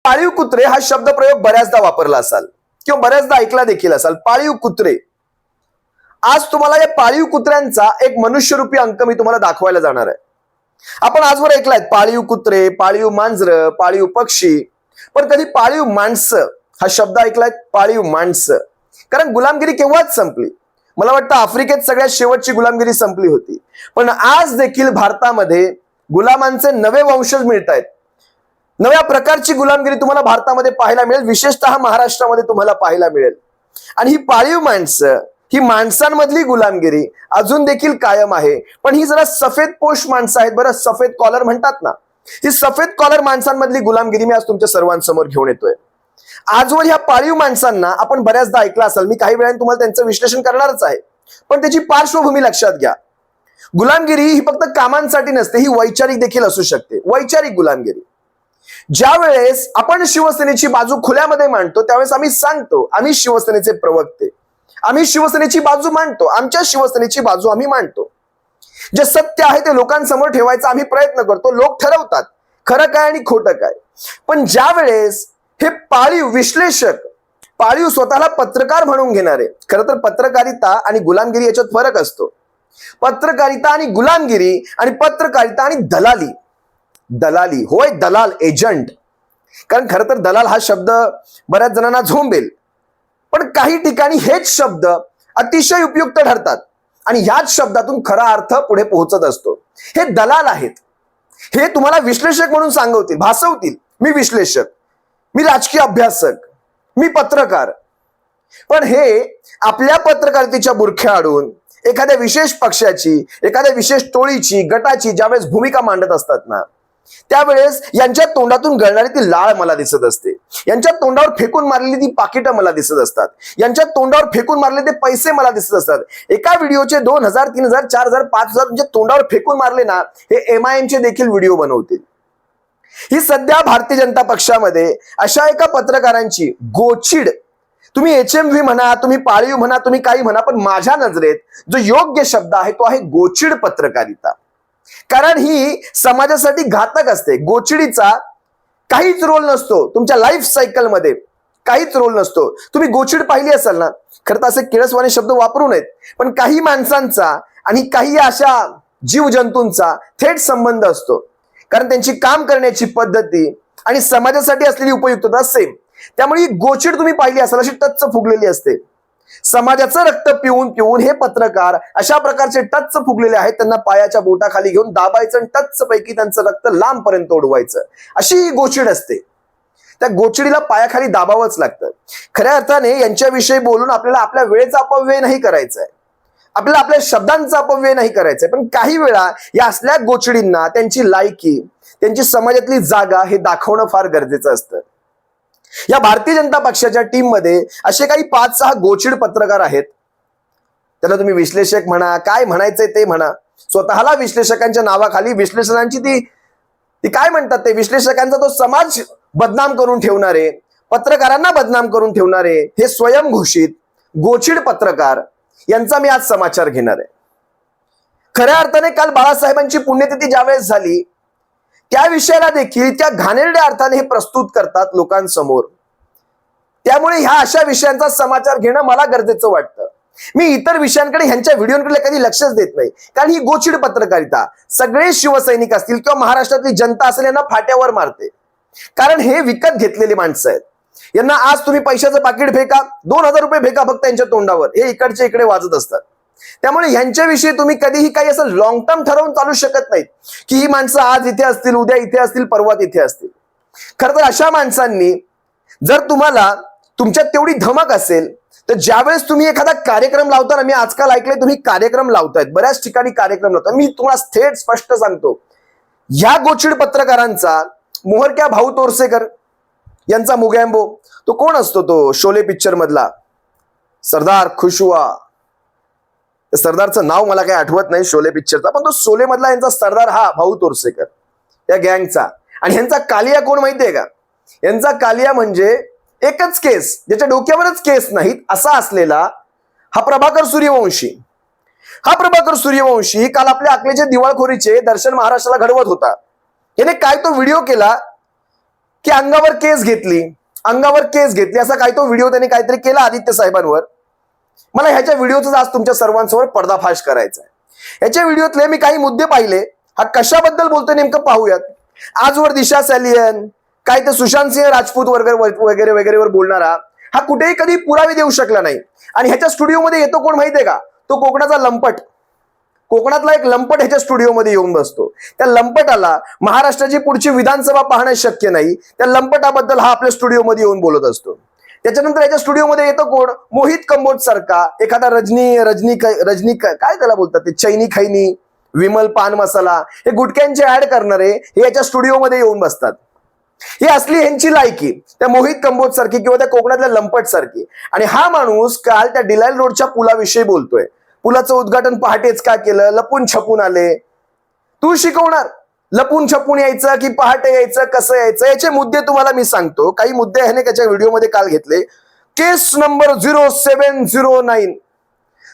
पाळीव कुत्रे हा शब्दप्रयोग बऱ्याचदा वापरला असाल किंवा बऱ्याचदा ऐकला देखील असाल. पाळीव कुत्रे. आज तुम्हाला या पाळीव कुत्र्यांचा एक मनुष्यरूपी अंक मी तुम्हाला दाखवायला जाणार आहे. आपण आजवर ऐकलाय पाळीव कुत्रे, पाळीव मांजर, पाळीव पक्षी, पण कधी पाळीव माणसं हा शब्द ऐकलाय? पाळीव माणसं. कारण गुलामगिरी केव्हाच संपली. मला वाटतं आफ्रिकेत सगळ्यात शेवटची गुलामगिरी संपली होती, पण आज देखील भारतामध्ये गुलामांचे नवे वंशज मिळत आहेत. नव्या प्रकारची गुलामगिरी तुम्हाला भारतामध्ये पाहायला मिळेल, विशेषतः महाराष्ट्रामध्ये तुम्हाला पाहायला मिळेल. आणि ही पाळीव माणसं, ही माणसांमधली गुलामगिरी अजून देखील कायम आहे. पण ही जरा सफेद पोश माणसं आहेत बरं, सफेद कॉलर म्हणतात ना, ही सफेद कॉलर माणसांमधली गुलामगिरी मी आज तुमच्या सर्वांसमोर घेऊन येतोय. आजवर ह्या पाळीव माणसांना आपण बऱ्याचदा ऐकलं असेल, मी काही वेळाने तुम्हाला त्यांचं विश्लेषण करणारच आहे, पण त्याची पार्श्वभूमी लक्षात घ्या. गुलामगिरी ही फक्त कामांसाठी नसते, ही वैचारिक देखील असू शकते. वैचारिक गुलामगिरी. ज्या वेळेस आपण शिवसेनेची बाजू खुल्यामध्ये मांडतो त्यावेळेस आम्ही सांगतो आम्ही शिवसेनेचे प्रवक्ते, आम्ही शिवसेनेची बाजू मांडतो, आमच्या शिवसेनेची बाजू आम्ही मांडतो. जे सत्य आहे ते लोकांसमोर ठेवायचा आम्ही प्रयत्न करतो. लोक ठरवतात खरं काय आणि खोटं काय. पण ज्या वेळेस हे पाळीव विश्लेषक, पाळीव स्वतःला पत्रकार म्हणून घेणारे, खरं तर पत्रकारिता आणि गुलामगिरी याच्यात फरक असतो. पत्रकारिता आणि गुलामगिरी आणि पत्रकारिता आणि दलाली. दलाली होय, दलाल, एजंट. कारण खरं तर दलाल हा शब्द बऱ्याच जणांना झोंबेल, पण काही ठिकाणी हेच शब्द अतिशय उपयुक्त ठरतात आणि ह्याच शब्दातून खरा अर्थ पुढे पोहोचत असतो. हे दलाल आहेत. हे तुम्हाला विश्लेषक म्हणून सांगवतील, भासवतील मी विश्लेषक, मी राजकीय अभ्यासक, मी पत्रकार. पण हे आपल्या पत्रकारितेच्या बुरख्या आडून एखाद्या विशेष पक्षाची, एखाद्या विशेष टोळीची, गटाची ज्यावेळेस भूमिका मांडत असतात ना, त्यावेळेस यांच्या तोंडातून गळणारी ती लाळ मला दिसत असते. यांच्या तोंडावर फेकून मारलेली ती पाकिटं मला दिसत असतात. यांच्या तोंडावर फेकून मारले ते पैसे मला दिसत असतात. एका व्हिडिओचे 2,000, 3,000, 4,000, 5,000 तुमच्या तोंडावर फेकून मारले ना, हे MIM चे देखील व्हिडिओ बनवतील. ही सध्या भारतीय जनता पक्षामध्ये अशा एका पत्रकारांची गोचिड, तुम्ही HMV म्हणा, तुम्ही पाळीव म्हणा, तुम्ही काही म्हणा, पण माझ्या नजरेत जो योग्य शब्द आहे तो आहे गोचिड पत्रकारिता. कारण ही समाजासाठी घातक असते. गोचिडीचा काहीच रोल नसतो तुमच्या लाईफ सायकल मध्ये, काहीच रोल नसतो. तुम्ही गोचिड पाहिली असाल ना, खरं तर असे किळसवाणे शब्द वापरू नयेत, पण काही माणसांचा आणि काही अशा जीवजंतूंचा थेट संबंध असतो. कारण त्यांची काम करण्याची पद्धती आणि समाजासाठी असलेली उपयुक्तता सेम. त्यामुळे ही गोचिड तुम्ही पाहिली असाल, अशी टच्च फुगलेली असते. समाजाचं रक्त पिऊन पिऊन हे पत्रकार अशा प्रकारचे टच्च फुगलेले आहेत. त्यांना पायाच्या बोटाखाली घेऊन दाबायचं आणि टच्च पैकी त्यांचं रक्त लांबपर्यंत ओढवायचं, अशी ही गोचिड असते. त्या गोचिडीला पायाखाली दाबावंच लागतं. खऱ्या अर्थाने यांच्याविषयी बोलून आपल्याला आपल्या वेळेचा अपव्यय नाही करायचा आहे, आपल्याला आपल्या शब्दांचा अपव्यय नाही करायचा आहे. पण काही वेळा या असल्या गोचिडींना त्यांची लायकी, त्यांची समाजातली जागा हे दाखवणं फार गरजेचं असतं. या भारतीय जनता पक्षाच्या टीम मध्ये असे काही 5-6 गोचिड पत्रकार आहेत. त्याला तुम्ही विश्लेषक म्हणा, काय म्हणायचंय ते म्हणा. स्वतःला विश्लेषकांच्या नावाखाली विश्लेषणांची ती काय म्हणतात ते, विश्लेषकांचा तो समाज बदनाम करून ठेवणारे, पत्रकारांना बदनाम करून ठेवणारे हे स्वयंघोषित गोचिड पत्रकार यांचा मी आज समाचार घेणार आहे. खऱ्या अर्थाने काल बाळासाहेबांची पुण्यतिथी ज्यावेळेस झाली, त्या विषयाला देखील त्या घाणेरड्या अर्थाने हे प्रस्तुत करतात लोकांसमोर. त्यामुळे ह्या अशा विषयांचा समाचार घेणं मला गरजेचं वाटतं. मी इतर विषयांकडे, ह्यांच्या व्हिडिओकडे कधी लक्षच देत नाही, कारण ही गोचिड पत्रकारिता सगळे शिवसैनिक असतील किंवा महाराष्ट्रातली जनता असेल यांना फाट्यावर मारते. कारण हे विकत घेतलेली माणसं आहेत. यांना आज तुम्ही पैशाचं पाकिट फेका, 2,000 रुपये फेका फक्त यांच्या तोंडावर, हे इकडचे इकडे वाजत असतात. त्यामुळे ह्यांच्याविषयी तुम्ही कधीही काही असं लॉंग टर्म ठरवून चालू शकत नाहीत की ही माणसं आज इथे असतील, उद्या इथे असतील, परवा तिथे असतील. खरं तर अशा माणसांनी, जर तुम्हाला तुमच्यात तेवढी धमक असेल तर ज्यावेळेस तुम्ही एखादा कार्यक्रम लावता ना, मी आजकाल ऐकलंय तुम्ही कार्यक्रम लावतायत, बऱ्याच ठिकाणी कार्यक्रम लावतात, मी तुम्हाला थेट स्पष्ट सांगतो, ह्या गोचिड पत्रकारांचा मोहरक्या भाऊ तोरसेकर यांचा मुगॅम्बो, तो कोण असतो, तो शोले पिक्चर मधला सरदार खुशवा, सरदारचं नाव मला काही आठवत नाही शोले पिक्चरचा, पण तो शोले मधला यांचा सरदार हा भाऊ तोरसेकर या गँगचा. आणि यांचा कालिया कोण माहितीये का? यांचा कालिया म्हणजे एकच केस, ज्याच्या डोक्यावरच केस नाहीत असा असलेला हा प्रभाकर सूर्यवंशी. हा प्रभाकर सूर्यवंशी काल आपल्या अकलेच्या दिवाळखोरीचे दर्शन महाराष्ट्राला घडवत होता. याने काय तो व्हिडिओ केला, की अंगावर केस घेतली असा काही तो व्हिडिओ त्यांनी काहीतरी केला आदित्य साहेबांवर. मला ह्याच्या व्हिडिओचा आज तुमच्या सर्वांसमोर पर्दाफाश करायचा आहे. ह्याच्या व्हिडिओतले मी काही मुद्दे पाहिले. हा कशाबद्दल बोलतोय नेमकं पाहूयात. आजवर दिशा सॅलियन, काय ते सुशांत सिंह राजपूत वगैरे वगैरेवर बोलणारा हा कुठेही कधी पुरावे देऊ शकला नाही. आणि ह्याच्या स्टुडिओमध्ये येतो कोण माहितीये का? तो कोकणाचा लंपट, कोकणातला एक लंपट ह्याच्या स्टुडिओमध्ये येऊन बसतो. त्या लंपटाला महाराष्ट्राची पुढची विधानसभा पाहणं शक्य नाही. त्या लंपटाबद्दल हा आपल्या स्टुडिओमध्ये येऊन बोलत असतो. त्याच्यानंतर याच्या स्टुडिओमध्ये येतो कोण? मोहित कंबोज सारखा एखादा रजनी काय त्याला बोलतात ते, चैनी खैनी, विमल पान मसाला, हे गुटख्यांचे ऍड करणारे हे याच्या स्टुडिओमध्ये येऊन बसतात. ही असली ह्यांची लायकी, त्या मोहित कंबोज सारखी किंवा त्या कोकणातल्या लंपट सारखी. आणि हा माणूस काल त्या डिलायल रोडच्या पुलाविषयी बोलतोय. पुलाचं उद्घाटन पहाटेच का केलं? लपून छपून आले. तू शिकवणार लपून छपून यायचं की पहाटे यायचं, कसं यायचं? याचे मुद्दे तुम्हाला मी सांगतो. काही मुद्दे ह्याने त्याच्या व्हिडिओमध्ये काल घेतले. केस नंबर 0709,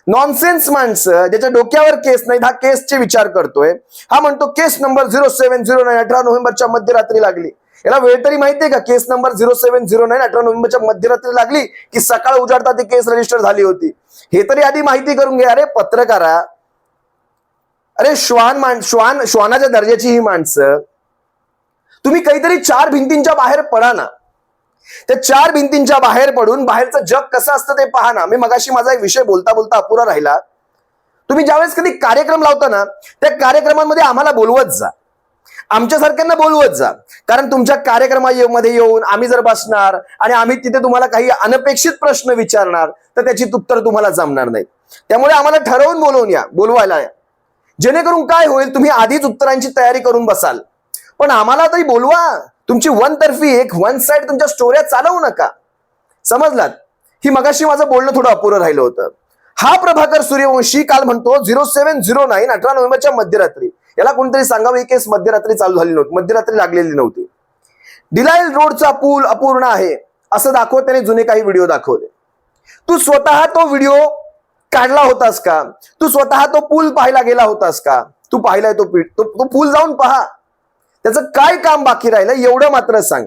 नॉनसेन्स माणसं ज्याच्या डोक्यावर केस नाही, हा केसचे विचार करतोय. हा म्हणतो केस नंबर 0709 18 नोव्हेंबरच्या मध्यरात्री लागली. याला वेळ तरी माहितीये का? केस नंबर 0709 18 नोव्हेंबरच्या मध्यरात्री लागली की सकाळ उजाडता ती केस रजिस्टर झाली होती, हे तरी आधी माहिती करून घ्या. अरे पत्रकारा, अरे श्वानाच्या दर्जाची ही माणसं, तुम्ही काहीतरी चार भिंतींच्या बाहेर पडा ना. त्या चार भिंतींच्या बाहेर पडून बाहेरचं जग कसं असतं ते पहा ना. मी मगाशी माझा एक विषय बोलता बोलता अपुरा राहिला. तुम्ही ज्यावेळेस कधी कार्यक्रम लावता ना, त्या कार्यक्रमांमध्ये आम्हाला बोलवत जा, आमच्यासारख्यांना बोलवत जा. कारण तुमच्या कार्यक्रमामध्ये येऊन आम्ही जर बसणार आणि आम्ही तिथे तुम्हाला काही अनपेक्षित प्रश्न विचारणार तर त्याची उत्तर तुम्हाला जमणार नाही. त्यामुळे आम्हाला ठरवून बोलवायला या. जेणेकरून काय होईल, तुम्ही आधीच उत्तरांची तयारी करून बसाल. पण आम्हाला तरी बोलवा. तुमची वन साइड तुमच्या स्टोऱ्या चालवू नका. समजलात? ही मगाशी माझं बोलणं थोडं अपुरं राहिलं होतं. हा प्रभाकर सूर्यवंशी काल म्हणतो 0709 18 नोव्हेंबरच्या मध्यरात्री. याला कोणतरी सांगावं, ही केस मध्यरात्री चालू झाली नव्हती, मध्यरात्री लागलेली नव्हती. डिलायल रोडचा पूल अपूर्ण आहे असं दाखवत त्याने जुने काही व्हिडिओ दाखवले. तू स्वतः तो व्हिडिओ काढला होतास का? तू स्वतः तो पूल पाहायला गेला होतास का? तू पाहिलाय तो पूल जाऊन पहा. त्याचं काय काम बाकी राहिलं एवढं मात्र सांग.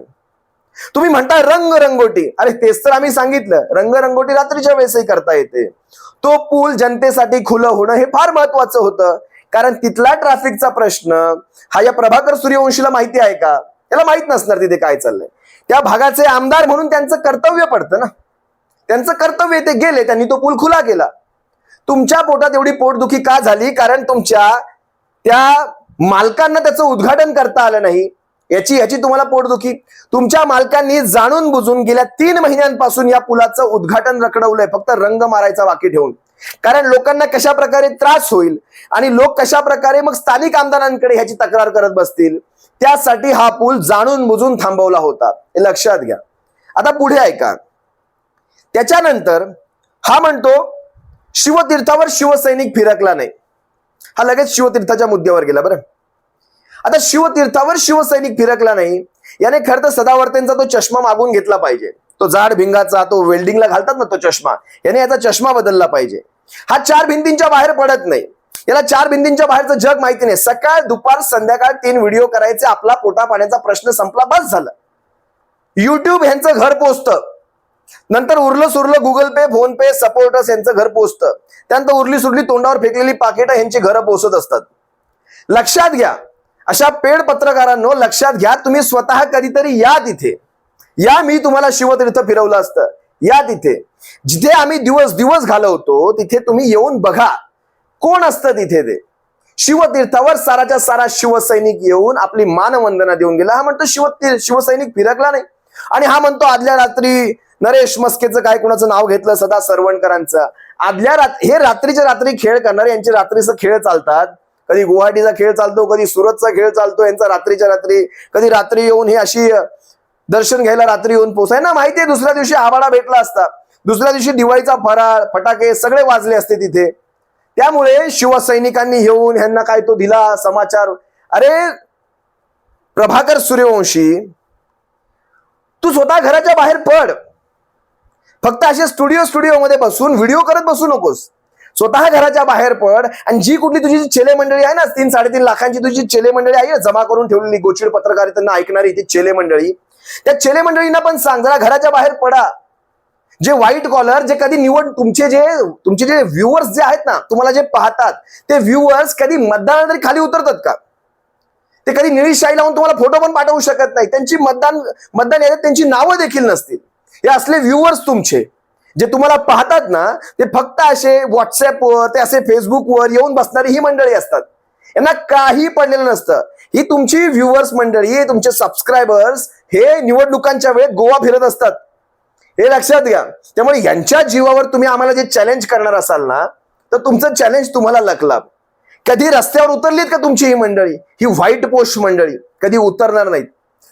तुम्ही म्हणता रंगरंगोटी, अरे तेच तर आम्ही सांगितलं, रंगरंगोटी रात्रीच्या वेळेसही करता येते. तो पूल जनतेसाठी खुलं होणं हे फार महत्वाचं होतं. कारण तिथला ट्रॅफिकचा प्रश्न हा या प्रभाकर सूर्यवंशीला माहिती आहे का? त्याला माहित नसणार तिथे काय चाललंय. त्या भागाचे आमदार म्हणून त्यांचं कर्तव्य पडतं ना. त्यांचं कर्तव्य ते गेले, त्यांनी तो पूल खुला केला. तुमच्या पोटात एवढी पोटदुखी का झाली? कारण तुमच्या त्या मालकांना त्याचं उद्घाटन करता आलं नाही, याची तुम्हाला पोटदुखी. तुमच्या मालकांनी जाणून बुजून गेल्या 3 महिन्यांपासून या पुलाचं उद्घाटन रखडवलंय, फक्त रंग मारायचा बाकी ठेवून. कारण लोकांना कशा प्रकारे त्रास होईल आणि लोक कशा प्रकारे मग स्थानिक आमदारांकडे ह्याची तक्रार करत बसतील, त्यासाठी हा पूल जाणून बुजून थांबवला होता. हे लक्षात घ्या. आता पुढे ऐका. त्याच्यानंतर हा म्हणतो शिवतीर्थावर शिवसैनिक फिरकला नाही. हा लगेच शिवतीर्थाच्या मुद्द्यावर गेला. बरं, आता शिवतीर्थावर शिवसैनिक फिरकला नाही, याने खरं तर सदावर्तेंचा तो चष्मा मागून घेतला पाहिजे. तो जाड भिंगाचा, तो वेल्डिंगला घालतात ना तो चष्मा, याने याचा चष्मा बदलला पाहिजे. हा 4 भिंतींच्या बाहेर पडत नाही. याला 4 भिंतींच्या बाहेरचं जग माहिती नाही. सकाळ दुपार संध्याकाळ 3 व्हिडिओ करायचे, आपला पोटा पाण्याचा प्रश्न संपला, बस झाला. युट्यूब ह्यांचं घर पोचतं, नंतर उरलं सुरलं गुगल पे, फोन पे, सपोर्टर्स यांचं घर पोचतं, त्यानंतर उरली सुरली तोंडावर फेकलेली पाकिटं यांची घरं पोचत असतात. लक्षात घ्या, अशा पेड पत्रकारांनो लक्षात घ्या. तुम्ही स्वतः कधीतरी या तिथे, या मी तुम्हाला शिवतीर्थ फिरवलं असतं, या तिथे जिथे आम्ही दिवस घालवतो तिथे तुम्ही येऊन बघा कोण असतं तिथे. ते शिवतीर्थावर साराच्या सारा शिवसैनिक येऊन आपली मानवंदना देऊन गेला. हा म्हणतो शिवसैनिक फिरकला नाही. आणि हा म्हणतो आदल्या रात्री नरेश मस्केचं काय कुणाचं नाव घेतलं, सदा सरवणकरांचं, हे रात्रीच्या रात्री खेळ करणारे, यांचे रात्रीचं खेळ चालतात. कधी गुवाहाटीचा खेळ चालतो, कधी सुरतचा खेळ चालतो यांचा रात्रीच्या रात्री. कधी रात्री येऊन हे अशी दर्शन घ्यायला रात्री येऊन पोचाय ना, माहितीये दुसऱ्या दिवशी आभाळा भेटला असता, दुसऱ्या दिवशी दिवाळीचा फराळ फटाके सगळे वाजले असते तिथे. त्यामुळे शिवसैनिकांनी येऊन ह्यांना काय तो दिला समाचार. अरे प्रभाकर सूर्यवंशी, तू स्वतः घराच्या बाहेर पड. फक्त असे स्टुडिओमध्ये बसून व्हिडिओ करत बसू नकोस. स्वतः घराच्या बाहेर पड आणि जी कुठली तुझी चेले मंडळी आहे ना, 3-3.5 लाखांची तुझी चेले मंडळी आहे जमा करून ठेवलेली, गोचिड पत्रकारितांना ऐकणारी ती चेले मंडळी, त्या चेले मंडळींना पण सांग, जरा घराच्या बाहेर पडा. जे व्हाईट कॉलर, जे कधी तुमचे जे व्ह्युअर्स जे आहेत ना, तुम्हाला जे पाहतात ते व्ह्युअर्स कधी मतदानाला तरी खाली उतरतात का? ते कधी निळी शाई लावून तुम्हाला फोटो पण पाठवू शकत नाही. त्यांची मतदान यादीत त्यांची नावं देखील नसतील. हे असले व्ह्युअर्स तुमचे जे तुम्हाला पाहतात ना, ते फक्त असे व्हॉट्सअपवर, ते असे फेसबुकवर येऊन बसणारी ही मंडळी असतात. यांना काही पडलेलं नसतं. ही तुमची व्ह्युअर्स मंडळी, तुमचे सबस्क्रायबर्स हे निवडणुकांच्या वेळेत गोवा फिरत असतात, हे लक्षात घ्या. त्यामुळे यांच्या जीवावर तुम्ही आम्हाला जे चॅलेंज करणार असाल ना, तर तुमचं चॅलेंज तुम्हाला लकलाभ. कधी रस्त्यावर उतरलीत का तुमची ही मंडळी, ही व्हाईट पोस्ट मंडळी कधी उतरणार नाहीत.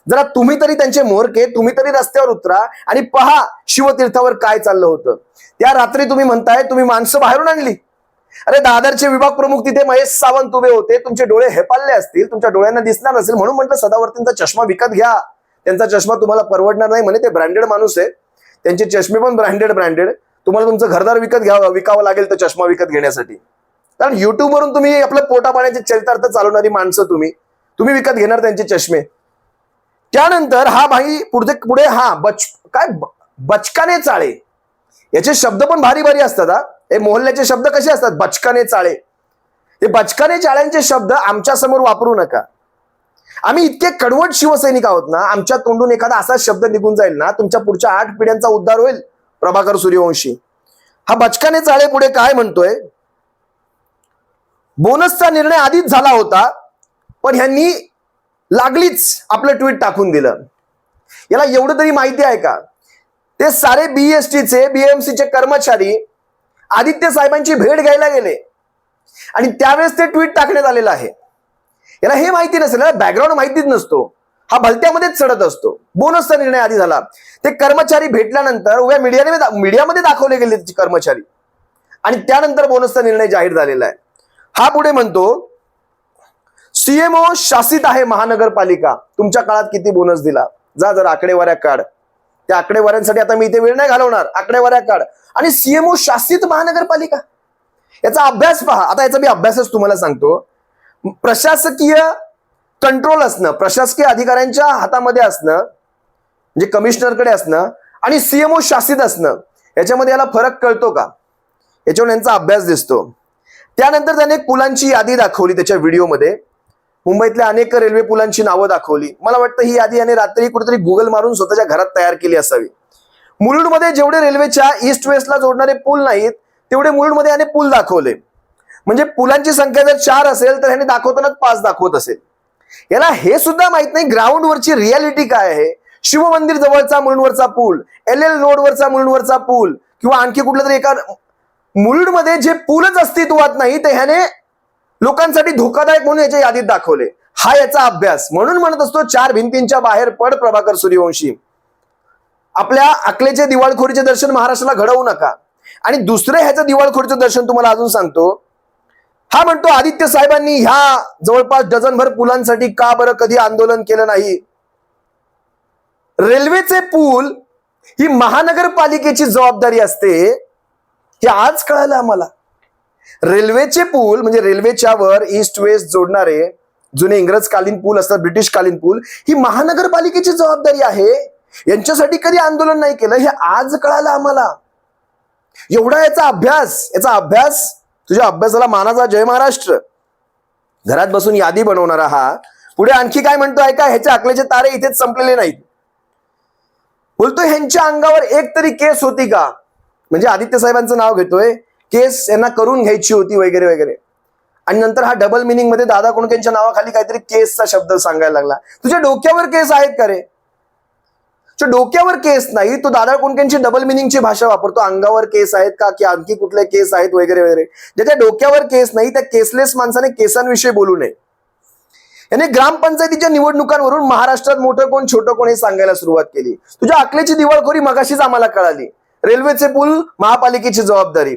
जरा तुम्ही तरी त्यांचे मोहरके, तुम्ही तरी रस्त्यावर उतरा आणि पहा शिवतीर्थावर काय चाललं होतं. त्या रात्री तुम्ही म्हणताय तुम्ही माणसं बाहेरून आणली. अरे दादरचे विभाग प्रमुख तिथे महेश सावंत उभे होते. तुमचे डोळे हेपाळले असतील, तुमच्या डोळ्यांना दिसणार नसेल म्हणून म्हटलं सदावर्तींचा चष्मा विकत घ्या. त्यांचा चष्मा तुम्हाला परवडणार नाही म्हणे, ते ब्रँडेड माणूस आहे, त्यांचे चष्मे पण ब्रँडेड. तुम्हाला तुमचं घरदार विकावं लागेल तर चष्मा विकत घेण्यासाठी. कारण युट्यूबवरून तुम्ही आपलं पोटा पाण्याचे चरितार्थ चालवणारी माणसं तुम्ही विकत घेणार त्यांचे चष्मे. त्यानंतर हा भाई पुढे बचकाने चाळे, याचे शब्द पण भारी भारी असतात. हे मोहल्ल्याचे शब्द कसे असतात, बचकाने चाळे. हे बचकाने चाळ्यांचे शब्द आमच्या समोर वापरू नका. आम्ही इतके कडवट शिवसैनिक आहोत ना, आमच्या तोंडून एखादा असा शब्द निघून जाईल ना, तुमच्या पुढच्या 8 पिढ्यांचा उद्धार होईल. प्रभाकर सूर्यवंशी हा बचकाने चाळे पुढे काय म्हणतोय, बोनसचा निर्णय आधीच झाला होता पण ह्यांनी लागलीच आपलं ट्विट टाकून दिलं. याला एवढं तरी माहिती आहे का, ते सारे बीएसटीचे बीएमसीचे कर्मचारी आदित्य साहेबांची भेट घ्यायला गेले आणि त्यावेळेस ते ट्विट टाकण्यात आलेलं आहे. याला हे माहिती नसेल, बॅकग्राऊंड माहितीच नसतो, हा भलत्यामध्येच चढत असतो. बोनसचा निर्णय आधी झाला, ते कर्मचारी भेटल्यानंतर उभ्या मीडियामध्ये दाखवले गेले कर्मचारी आणि त्यानंतर बोनसचा निर्णय जाहीर झालेला आहे. हा पुढे म्हणतो सीएमओ शासित आहे महानगरपालिका, तुमच्या काळात किती बोनस दिला, जा जरा आकडेवाऱ्या काढ. त्या आकडेवाऱ्यांसाठी आता मी इथे वेळ नाही घालवणार, आकडेवाऱ्या काढ. आणि सीएमओ शासित महानगरपालिका, याचा अभ्यास पहा. आता याचा मी अभ्यासच तुम्हाला सांगतो. प्रशासकीय कंट्रोल असणं, प्रशासकीय अधिकाऱ्यांच्या हातामध्ये असणं, म्हणजे कमिशनरकडे असणं आणि सीएमओ शासित असणं, याच्यामध्ये याला फरक कळतो का, याच्यावर यांचा अभ्यास दिसतो. त्यानंतर त्याने पुलांची यादी दाखवली त्याच्या व्हिडिओमध्ये. मुंबईतल्या अनेक रेल्वे पुलांची नावं दाखवली. मला वाटतं ही यादी याने रात्री कुठेतरी गुगल मारून स्वतःच्या घरात तयार केली असावी. मुलुंडमध्ये जेवढे रेल्वेच्या ईस्ट वेस्टला जोडणारे पूल नाहीत तेवढे मुलुंडमध्ये याने पूल दाखवले. म्हणजे पुलांची संख्या जर 4 असेल तर ह्याने दाखवताना 5 दाखवत असेल. याला हे सुद्धा माहित नाही ग्राउंडवरची रियालिटी काय आहे. शिवमंदिर जवळचा मुलुंडवरचा पूल, LL रोडवरचा मुलुंडवरचा पूल किंवा आणखी कुठलं तरी एका मुलुंडमध्ये जे पूलच अस्तित्वात नाही ते ह्याने लोकांसाठी धोकादायक म्हणून याच्या यादीत दाखवले. हा याचा अभ्यास. म्हणून म्हणत असतो 4 भिंतींच्या बाहेर पड प्रभाकर सूर्यवंशी. आपल्या अकलेचे दिवाळखोरीचे दर्शन महाराष्ट्राला घडवू नका. आणि दुसरे ह्याचं दिवाळखोरीचं दर्शन तुम्हाला अजून सांगतो. हा म्हणतो आदित्य साहेबांनी ह्या जवळपास डझनभर पुलांसाठी का बरं कधी आंदोलन केलं नाही. रेल्वेचे पूल ही महानगरपालिकेची जबाबदारी असते, हे आज कळालं आम्हाला. रेल्वेचे पूल म्हणजे रेल्वेच्या वर ईस्ट वेस्ट जोडणारे जुने इंग्रजकालीन पूल असतात, ब्रिटिशकालीन पूल, ही महानगरपालिकेची जबाबदारी आहे. यांच्यासाठी कधी आंदोलन नाही केलं, हे आज कळालं आम्हाला. एवढा याचा अभ्यास तुझ्या अभ्यासाला मानाचा जय महाराष्ट्र. घरात बसून यादी बनवणारा हा पुढे आणखी काय म्हणतो ऐका. ह्याच्या अकलेचे तारे इथेच संपलेले नाहीत. बोलतोय ह्यांच्या अंगावर एक तरी केस होती का, म्हणजे आदित्य साहेबांचं नाव घेतोय, केस यांना करून घ्यायची होती वगैरे वगैरे. आणि नंतर हा डबल मिनिंग मध्ये दादा कोंडकेंच्या नावाखाली काहीतरी केसचा शब्द सांगायला लागला. तुझ्या डोक्यावर केस आहेत का रे? डोक्यावर केस नाही, तो दादा कोंडकेंची डबल मिनिंगची भाषा वापरतो. अंगावर केस आहेत का की आणखी कुठले केस आहेत वगैरे वगैरे. ज्याच्या डोक्यावर केस नाही त्या केसलेस माणसाने केसांविषयी बोलू नये. याने ग्रामपंचायतीच्या निवडणुकांवरून महाराष्ट्रात मोठं कोण छोटं कोण हे सांगायला सुरुवात केली. तुझ्या अकलेची दिवाळखोरी मगाशीच आम्हाला कळाली. रेल्वेचे पूल महापालिकेची जबाबदारी.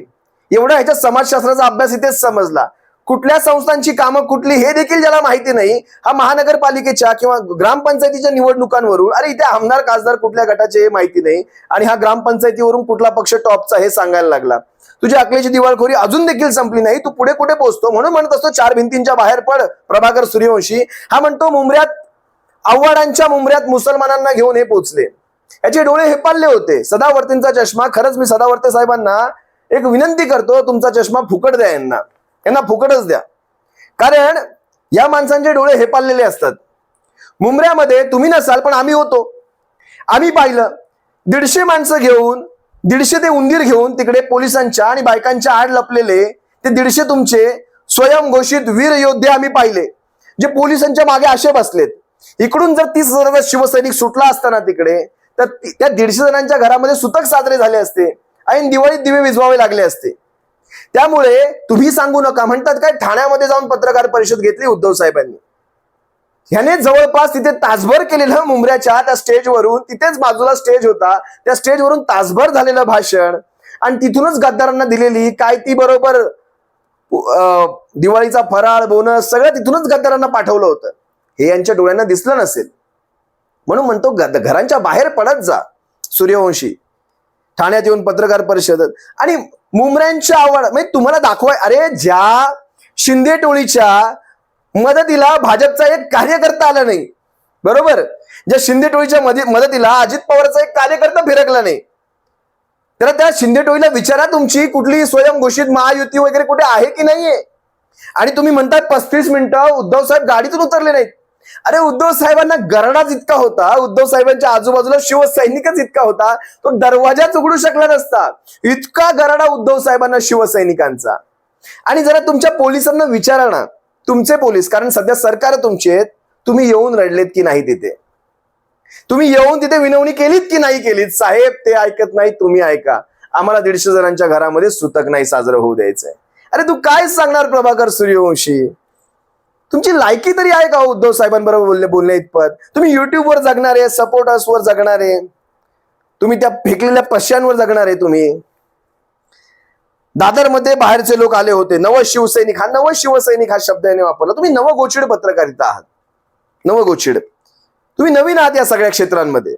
एवढा ह्याच्या समाजशास्त्राचा अभ्यास इथेच समजला. कुठल्या संस्थांची कामं कुठली हे देखील ज्याला माहिती नाही, हा महानगरपालिकेच्या किंवा ग्रामपंचायतीच्या निवडणुकांवरून अरे इथे आमदार खासदार कुठल्या गटाचे हे माहिती नाही आणि हा ग्रामपंचायतीवरून कुठला पक्ष टॉपचा हे सांगायला लागला. तुझी अकलेची दिवाळखोरी अजून देखील संपली नाही. तू पुढे कुठे पोहोचतो. म्हणून म्हणत असतो 4 भिंतींच्या बाहेर पड प्रभाकर सूर्यवंशी. हा म्हणतो मुंबऱ्यात आव्हाडांच्या मुंबऱ्यात मुसलमानांना घेऊन हे पोचले. याचे डोळे हेपाळले होते. सदावर्तींचा चष्मा, खरंच मी सदावर्ते साहेबांना एक विनंती करतो, तुमचा चष्मा फुकट द्या यांना फुकटच द्या. कारण या माणसांचे डोळे हेपाळलेले असतात. मुंबऱ्यामध्ये तुम्ही नसाल पण आम्ही होतो. आम्ही पाहिलं 150 माणसं घेऊन, 150 ते उंदीर घेऊन तिकडे पोलिसांच्या आणि बायकांच्या आड लपलेले ते 150 तुमचे स्वयंघोषित वीर योद्धे आम्ही पाहिले, जे पोलिसांच्या मागे असे बसलेत. इकडून जर 30,000 शिवसैनिक सुटला असताना तिकडे, तर त्या 150 जणांच्या घरामध्ये सुतक साजरे झाले असते आणि दिवाळीत दिवे विझवावे लागले असते. त्यामुळे तुम्ही सांगू नका म्हणतात काय, ठाण्यामध्ये जाऊन पत्रकार परिषद घेतली उद्धव साहेबांनी. ह्याने जवळपास तिथे तासभर केलेलं मुंबऱ्याच्या त्या स्टेजवरून, तिथेच बाजूला स्टेज होता, त्या स्टेजवरून तासभर झालेलं भाषण आणि तिथूनच गद्दारांना दिलेली काय ती बरोबर दिवाळीचा फराळ बोनस सगळं तिथूनच गद्दारांना पाठवलं होतं. हे यांच्या डोळ्यांना दिसलं नसेल. म्हणून म्हणतो घरांच्या बाहेर पडत जा सूर्यवंशी. ठाण्यात येऊन पत्रकार परिषद आणि मुंबऱ्यांच्या आवड म्हणजे तुम्हाला दाखवाय, अरे ज्या शिंदे टोळीच्या मदतीला भाजपचा एक कार्यकर्ता आला नाही, बरोबर, ज्या शिंदे टोळीच्या मदतीला अजित पवारचा एक कार्यकर्ता फिरकला नाही, तर त्या शिंदे टोळीला विचारा तुमची कुठली स्वयंघोषित महायुती वगैरे कुठे आहे की नाहीये. आणि तुम्ही म्हणतात 35 मिनिटं उद्धव साहेब गाडीतून उतरले नाहीत. अरे उद्धव साहेबांना गरडाच इतका होता, उद्धव साहेबांच्या आजूबाजूला शिवसैनिकच इतका होता, तो दरवाजाच उघडू शकला नसता. इतका गरडा उद्धव साहेबांना शिवसैनिकांचा. आणि जरा तुमच्या पोलिसांना विचारा ना, तुमचे पोलीस, कारण सध्या सरकार तुमचे आहेत, तुम्ही येऊन रडलेत की नाही तिथे, तुम्ही येऊन तिथे विनवणी केलीत की नाही केलीत, साहेब ते ऐकत नाही तुम्ही ऐका, आम्हाला 150 जणांच्या घरामध्ये सुतक नाही साजरं होऊ द्यायचंय. अरे तू काय सांगणार प्रभाकर सूर्यवंशी, तुमची लायकी तरी आहे का उद्धव साहेबांबरोबर बोलण्या इतपत? तुम्ही युट्यूबवर जगणारे, सपोर्टर्सवर जगणारे, तुम्ही त्या फेकलेल्या पश्यांवर जगणारे. तुम्ही दादरमध्ये बाहेरचे लोक आले होते, नव शिवसैनिक हा शब्द याने वापरला. तुम्ही नवगोचिड पत्रकारिता आहात, नवगोचिड. तुम्ही नवीन आहात या सगळ्या क्षेत्रांमध्ये.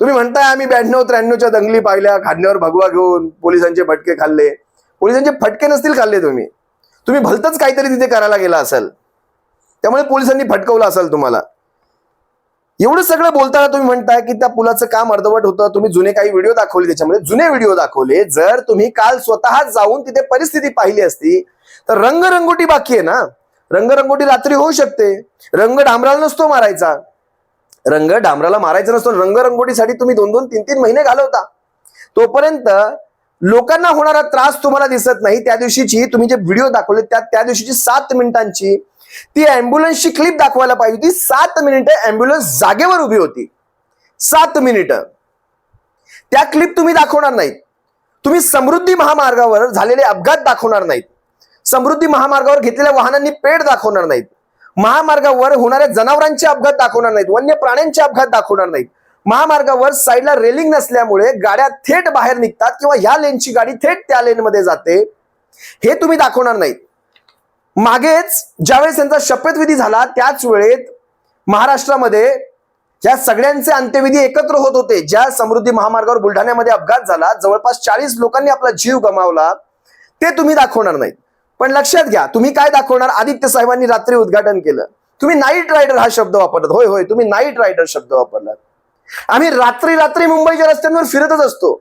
तुम्ही म्हणताय आम्ही 92-93च्या दंगली पाहिल्या, खांद्यावर भगवा घेऊन पोलिसांचे फटके खाल्ले. पोलिसांचे फटके नसतील खाल्ले तुम्ही भलतच काहीतरी तिथे करायला गेला असाल, त्यामुळे पोलिसांनी फटकवलं असाल तुम्हाला. एवढं सगळं बोलताना तुम्ही म्हणताय की त्या पुलाचं काम अर्धवट होतं. तुम्ही जुने काही व्हिडिओ दाखवले, त्याच्यामध्ये जुने व्हिडिओ दाखवले. जर तुम्ही काल स्वतः जाऊन तिथे परिस्थिती पाहिली असती तर रंगरंगोटी बाकी आहे ना. रंगरंगोटी रात्री होऊ शकते. रंग डांबराला नसतो मारायचा, रंग डांबराला मारायचा नसतो. रंगरंगोटीसाठी तुम्ही 2-2, 3-3 महिने घालवता. तोपर्यंत लोकांना होणारा त्रास तुम्हाला दिसत नाही. त्या दिवशीची तुम्ही जे व्हिडिओ दाखवले त्या दिवशीची 7 मिनिटांची ती अँब्युलन्सची क्लिप दाखवायला पाहिजे होती. 7 मिनिटं अँब्युलन्स जागेवर उभी होती, 7 मिनिटं. त्या क्लिप तुम्ही दाखवणार नाहीत. तुम्ही समृद्धी महामार्गावर झालेले अपघात दाखवणार नाहीत. समृद्धी महामार्गावर घेतलेल्या वाहनांनी पेट दाखवणार नाहीत. महामार्गावर होणाऱ्या जनावरांचे अपघात दाखवणार नाहीत. वन्य प्राण्यांचे अपघात दाखवणार नाहीत. महामार्गावर साईडला रेलिंग नसल्यामुळे गाड्या थेट बाहेर निघतात किंवा ह्या लेनची गाडी थेट त्या लेनमध्ये जाते, हे तुम्ही दाखवणार नाहीत. मागेच ज्यावेळेस त्यांचा शपथविधी झाला त्याच वेळेत महाराष्ट्रामध्ये या सगळ्यांचे अंत्यविधी एकत्र होत होते. ज्या समृद्धी महामार्गावर बुलढाण्यामध्ये अपघात झाला, जवळपास 40 लोकांनी आपला जीव गमावला, ते तुम्ही दाखवणार नाहीत. पण लक्षात घ्या, तुम्ही काय दाखवणार? आदित्य साहेबांनी रात्री उद्घाटन केलं. तुम्ही नाईट रायडर हा शब्द वापरलात. होय होय, तुम्ही नाईट रायडर शब्द वापरलात. आम्ही रात्री रात्री मुंबईच्या रस्त्यांवर फिरतच असतो.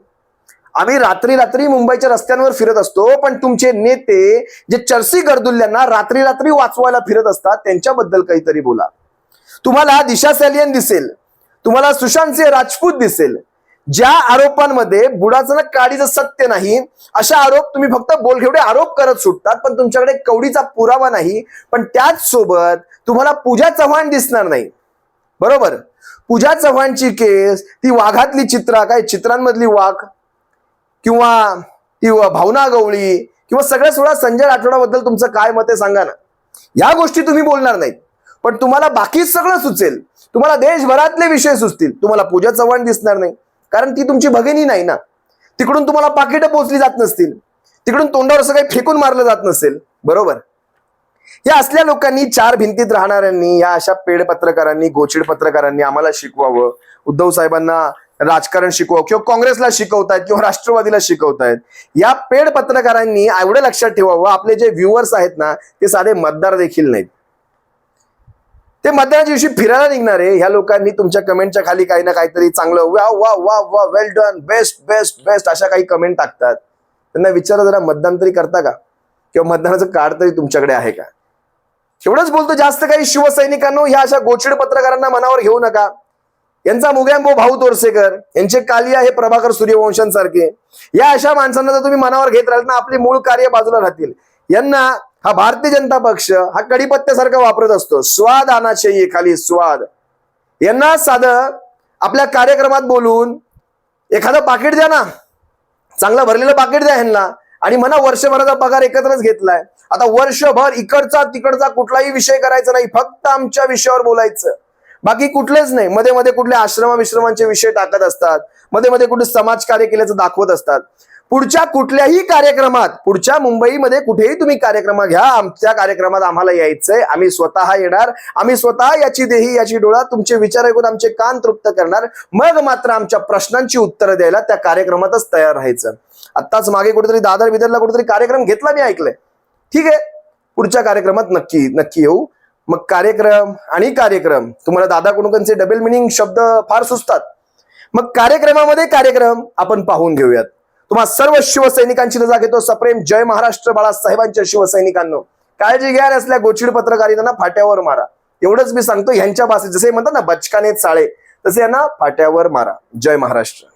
आम्ही रात्री रात्री मुंबईच्या रस्त्यांवर फिरत असतो. पण तुमचे नेते जे चर्सी गर्दुल्ल्यांना रात्री रात्री वाचवायला फिरत असतात, त्यांच्याबद्दल काहीतरी बोला. तुम्हाला दिशा सॅलियन दिसेल, तुम्हाला सुशांत सिंह राजपूत दिसेल, ज्या आरोपांमध्ये बुडाचं काडीचं सत्य नाही, अशा आरोप तुम्ही फक्त बोलघेवडे आरोप करत सुटतात, पण तुमच्याकडे कवडीचा पुरावा नाही. पण त्याच सोबत तुम्हाला पूजा चव्हाण दिसणार नाही, बरोबर? पूजा चव्हाणची केस, ती वाघातली चित्रा, काय चित्रांमधली वाघ, किंवा ती भावना गवळी, किंवा सगळं सोडा, संजय राठोडाबद्दल तुमचं काय मत आहे सांगा ना. या गोष्टी तुम्ही बोलणार नाहीत, पण तुम्हाला बाकी सगळं सुचेल. तुम्हाला देशभरातले विषय सुचतील. तुम्हाला पूजा चव्हाण दिसणार नाही, कारण ती तुमची भगिनी नाही ना. तिकडून तुम्हाला पाकिटं पोचली जात नसतील, तिकडून तोंडावर असं काही फेकून मारलं जात नसेल, बरोबर? या असल्या लोकांनी, 4 भिंतीत राहणाऱ्यांनी, या अशा पेड पत्रकारांनी, गोचिड पत्रकारांनी आम्हाला शिकवावं, उद्धव साहेबांना राजकारण शिकवावं, किंवा काँग्रेसला शिकवतायत किंवा राष्ट्रवादीला शिकवतायत. या पेड पत्रकारांनी एवढं लक्षात ठेवावं, आपले जे व्ह्युअर्स आहेत ना, ते साधे मतदार देखील नाहीत. ते मतदानाच्या दिवशी फिरायला निघणारे ह्या लोकांनी तुमच्या कमेंटच्या खाली काही ना काहीतरी चांगलं वा वा वा वा वेल डन बेस्ट बेस्ट बेस्ट अशा काही कमेंट टाकतात. त्यांना विचारा जरा मतदान तरी करता का, किंवा मतदानाचं कार्ड तरी तुमच्याकडे आहे का? एवढंच बोलतो, जास्त काही शिवसैनिकांनो ह्या अशा गोचिड पत्रकारांना मनावर घेऊ नका. यांचा मुगॅम्बो भाऊ तोरसेकर, यांचे कालिया हे प्रभाकर सूर्यवंशांसारखे या अशा माणसांना जर तुम्ही मनावर घेत राहिल ना, आपली मूळ कार्य बाजूला राहतील. यांना हा भारतीय जनता पक्ष हा कडीपत्त्यासारखा वापरत असतो. स्वाद आना चाहिए, खाली स्वाद. यांना साधं आपल्या कार्यक्रमात बोलून एखादं पाकिट द्या ना, चांगलं भरलेलं पाकिट द्या ह्यांना, आणि म्हणा वर्षभराचा पगार एकत्रच घेतलाय. आता वर्षभर इकडचा तिकडचा कुठलाही विषय करायचा नाही, फक्त आमच्या विषयावर बोलायचं, बाकी कुठलेच नाही. मध्ये मध्ये कुठले विश्रमांचे विषय टाकत असतात, मध्ये मध्ये कुठे समाजकार्य केल्याचं दाखवत असतात. पुढच्या कुठल्याही कार्यक्रमात, पुढच्या मुंबईमध्ये कुठेही तुम्ही कार्यक्रम घ्या, आमच्या कार्यक्रमात आम्हाला यायचंय, आम्ही स्वतः येणार, आम्ही स्वतः याची देही याची डोळा तुमचे विचार ऐकून आमचे कान तृप्त करणार, मग मात्र आमच्या प्रश्नांची उत्तरं द्यायला त्या कार्यक्रमातच तयार राहायचं. आत्ताच मागे कुठेतरी दादर बिदरला कुठेतरी कार्यक्रम घेतला मी ऐकलंय. ठीक आहे, पुढच्या कार्यक्रमात नक्की नक्की येऊ. मग कार्यक्रम आणि कार्यक्रम, तुम्हाला दादा कुणकरचे डबल मिनिंग शब्द फार सुचतात. मग कार्यक्रमामध्ये कार्यक्रम आपण पाहून घेऊयात. तुम्हा सर्व शिवसैनिकांची रजा घेतो. सप्रेम जय महाराष्ट्र बाळासाहेबांच्या शिवसैनिकांनो. काळजी घ्या, असल्या गोचिड पत्रकारितांना फाट्यावर मारा. एवढंच मी सांगतो. ह्यांच्या भाषेत जसे म्हणतात ना बचकाने चाळे, तसे यांना फाट्यावर मारा. जय महाराष्ट्र.